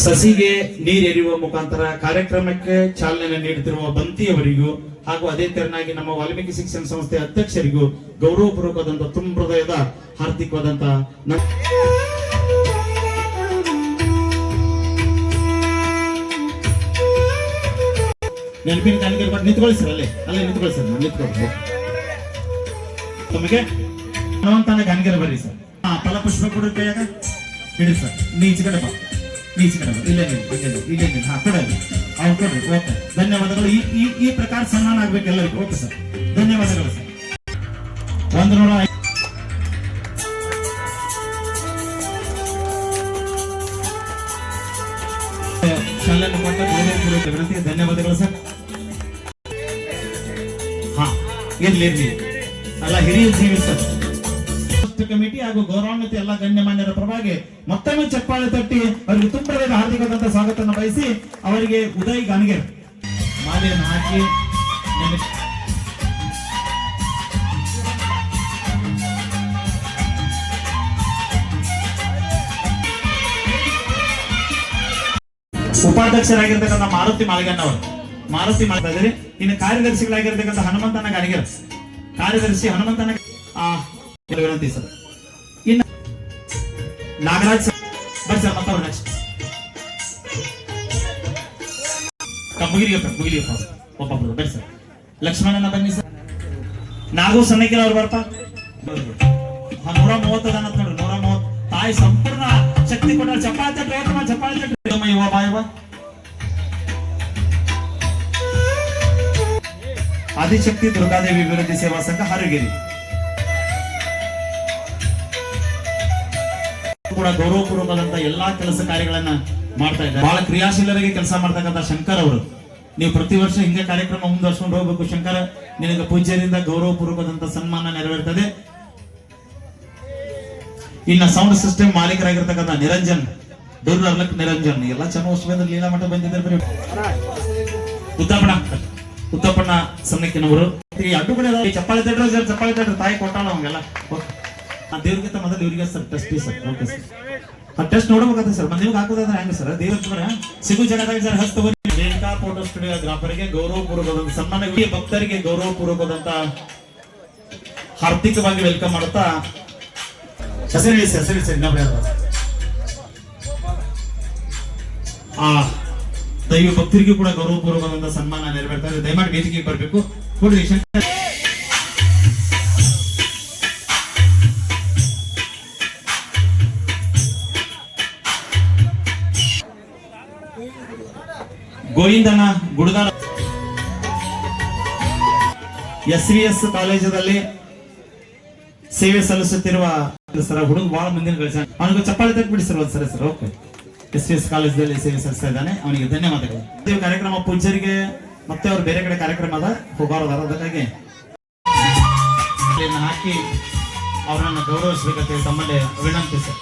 ಸಸಿಗೆ ನೀರೆರೆಯುವ ಮುಖಾಂತರ ಕಾರ್ಯಕ್ರಮಕ್ಕೆ ಚಾಲನೆ ನೀಡುತ್ತಿರುವ ಬಂತಿಯವರಿಗೂ ಹಾಗೂ ಅದೇ ತೆರನಾಗಿ ನಮ್ಮ ವಾಲ್ಮೀಕಿ ಶಿಕ್ಷಣ ಸಂಸ್ಥೆ ಅಧ್ಯಕ್ಷರಿಗೂ ಗೌರವಪೂರ್ವಕವಾದಂತಹ ತುಂಬ ಹೃದಯದ ಹಾರ್ದಿಕವಾದಂತಹ ನೆನಪಿನ ಕಾಣಿಕೆ ಬಟ್ ನಿಂತ್ಕೊಳ್ಳಿ ಸರ್, ಅಲ್ಲೇ ನಿಂತ್ಕೊಳ್ಳಿ ಸರ್, ನಿಂತ್ಕೊಳ್ಳಿ. ತಮಗೆ ಹನುಮಂತನ ಗಾನಗಿರ ಬರ್ರಿ ಸರ್. ಫಲಪುಷ್ಪ ಕೊಡೋ ಕೈಯಾಗ ಹಿಡಿ ಸರ್. ನೀಚ ಕಡೆ ಬಾ, ನೀಚ ಕಡೆ ಬಾ. ಇಲ್ಲೇ ಕೊಡಲಿ ಅವ್ರು ಕೊಡ್ರಿ. ಓಕೆ, ಧನ್ಯವಾದಗಳು. ಈ ಪ್ರಕಾರ ಸನ್ಮಾನ ಆಗ್ಬೇಕು ಎಲ್ಲರಿಗೂ. ಓಕೆ ಸರ್, ಧನ್ಯವಾದಗಳು ಸರ್. 105 ಶಾಲೆಯನ್ನು ಕೊಟ್ಟ ಗೌರವಪೂರ್ವಕ ವಿನಂತಿಗೆ ಧನ್ಯವಾದಗಳು ಸರ್. ಹಾ, ಇರ್ಲಿ ಅಲ್ಲ, ಹಿರಿಯ ಜೀವಿ ಸರ್. ಕಮಿಟಿ ಹಾಗೂ ಗೌರವಾನ್ವಿತ ಎಲ್ಲ ಗಣ್ಯಮಾನ್ಯರ ಪರವಾಗಿ ಮತ್ತೊಮ್ಮೆ ಚಪ್ಪಾಳೆ ತಟ್ಟಿ ಅವರಿಗೆ ತುಂಬದ ಹಾರ್ದಿಕವಾದಂತಹ ಸ್ವಾಗತವನ್ನು ಬಯಸಿ ಅವರಿಗೆ ಉದಯ್ ಗಾನಗೇರ್ ಮಾಲೆಯನ್ನು ಹಾಕಿ ಉಪಾಧ್ಯಕ್ಷರಾಗಿರ್ತಕ್ಕಂಥ ಮಾರುತಿ ಮಾಳಿಗಣ್ಣವರು ಮಾಡ್ತಾ ಇದ್ದಾರೆ. ಇನ್ನು ಕಾರ್ಯದರ್ಶಿಗಳಾಗಿರ್ತಕ್ಕಂಥ ಹನುಮಂತನ ಗಾನಗೇರ್, ಕಾರ್ಯದರ್ಶಿ ಹನುಮಂತನ ವಿನಂತಿ ಸರ್. ಇನ್ನು ನಾಗರಾಜ್ ಸರ್ ಬರ್ರಿ ಸರ್. ಮತ್ತವ್ರು ನೆಕ್ಸ್ಟ್ ಮುಗಿಲಿಗೆ ಒಬ್ಬೊಬ್ರು ಬರ್ರಿ ಸರ್. ಲಕ್ಷ್ಮಣನ ಬನ್ನಿ ಸರ್. ನಾಗು ಸಣ್ಣಕಿಲ್ ಅವ್ರು ಬರ್ತಾ 130 ಅದ ನೋಡ್ರಿ. 130 ತಾಯಿ ಸಂಪೂರ್ಣ ಶಕ್ತಿ ಕೊಟ್ಟ. ಚಪ್ಪಾಳೆ ತಟ್ಟಿ ಯುವ ಬಾಯವ ಆದಿಶಕ್ತಿ ದುರ್ಗಾದೇವಿ ಅಭಿವೃದ್ಧಿ ಸೇವಾ ಸಂಘ ಹಾರಗಿರಿ ಕೂಡ ಗೌರವಪೂರ್ವಕವಾದಂತಹ ಎಲ್ಲಾ ಕೆಲಸ ಕಾರ್ಯಗಳನ್ನ ಮಾಡ್ತಾ ಇದ್ದಾರೆ. ಬಹಳ ಕ್ರಿಯಾಶೀಲರಾಗಿ ಕೆಲಸ ಮಾಡ್ತಕ್ಕಂಥ ಶಂಕರ್ ಅವರು, ನೀವು ಪ್ರತಿ ವರ್ಷ ಹಿಂಗೆ ಕಾರ್ಯಕ್ರಮ ಮುಂದುವರ್ಸ್ಕೊಂಡು ಹೋಗ್ಬೇಕು ಶಂಕರ್. ನಿನಗೆ ಪೂಜ್ಯರಿಂದ ಗೌರವಪೂರ್ವಕವಾದಂತಹ ಸನ್ಮಾನ ನೆರವೇರ್ತದೆ. ಇನ್ನ ಸೌಂಡ್ ಸಿಸ್ಟಮ್ ಮಾಲೀಕರಾಗಿರ್ತಕ್ಕಂಥ ನಿರಂಜನ್ ದುರ್ಲಕ್ ನಿರಂಜನ್ ಎಲ್ಲ ಚನ್ನೋತ್ಸವದ ಲೀಲಾ ಮಠ ಬಂದಿದ್ದಾರೆ. ಉತ್ತಪ್ಪಣ್ಣ ಸಣ್ಣಕ್ಕಿನವರು ಅಡ್ಡು ಕಡೆ ಚಪ್ಪಾಳೆ ತಟ್ರೆ ತಾಯಿ ಕೊಟ್ಟಾಳ ಅವಂಗೆಲ್ಲ. ದೇವ್ರಿಗಿಂತ ಮೊದಲು ಇವರಿಗೆ sir test sir. Okay sir, ಆ ಟೆಸ್ಟ್ ನೋಡ್ಬೇಕಾದ್ರೆ ಸರ್ ನಿಮ್ಗೆ ಹಾಕೋದಾದ್ರೆ ಹೆಂಗ ಸರ್? ದೇವ್ರ ಸಿಗು ಜಗದಾಗ ಸರ್ ಹಸ್ತ ರೇಣುಕಾ ಫೋಟೋ ಸ್ಟುಡಿಯೋಗ್ರಾಫರ್ಗೆ ಗೌರವಪೂರ್ವಕವಾದ ಸನ್ಮಾನ, ಭಕ್ತರಿಗೆ ಗೌರವಪೂರ್ವಕವಾದಂತ ಹಾರ್ದಿಕವಾಗಿ ವೆಲ್ಕಮ್ ಮಾಡುತ್ತಾ ಹೆಸರಿ ಸರ್ ಆ ದೈವ ಭಕ್ತರಿಗೂ ಕೂಡ ಗೌರವಪೂರ್ವಕವಾದಂತಹ ಸನ್ಮಾನ ನೆರವೇರ್ತಾರೆ. ದಯಮಾಡಿ ವೇದಿಕೆಗೆ ಬರಬೇಕು. ಕೊಡ್ರಿ ಗೋವಿಂದನ ಗುಡದಾರ SVS ಕಾಲೇಜಲ್ಲಿ ಸೇವೆ ಸಲ್ಲಿಸುತ್ತಿರುವ ಸರ್ ಹುಡುಗ ಬಹಳ ಮುಂದಿನ ಗಳಿಸ. ಅವನಿಗೆ ಚಪ್ಪಾಳೆ ತಟ್ಬಿಡಿ ಸರ್ ಒಂದ್ಸರಿ ಸರ್. ಓಕೆ, SVS ಕಾಲೇಜಲ್ಲಿ ಸೇವೆ ಸಲ್ಲಿಸ್ತಾ ಇದ್ದಾನೆ, ಅವನಿಗೆ ಧನ್ಯವಾದಗಳು. ಕಾರ್ಯಕ್ರಮ ಪೂಜ್ಯರಿಗೆ ಮತ್ತೆ ಅವ್ರು ಬೇರೆ ಕಡೆ ಕಾರ್ಯಕ್ರಮ ಅದ ಹೋಗೋದಾರ, ಅದಕ್ಕಾಗಿ ಹಾಕಿ ಅವರನ್ನು ಗೌರವಿಸಬೇಕಂತ ತಮ್ಮಲ್ಲಿ ವಿನಂತಿ ಸರ್.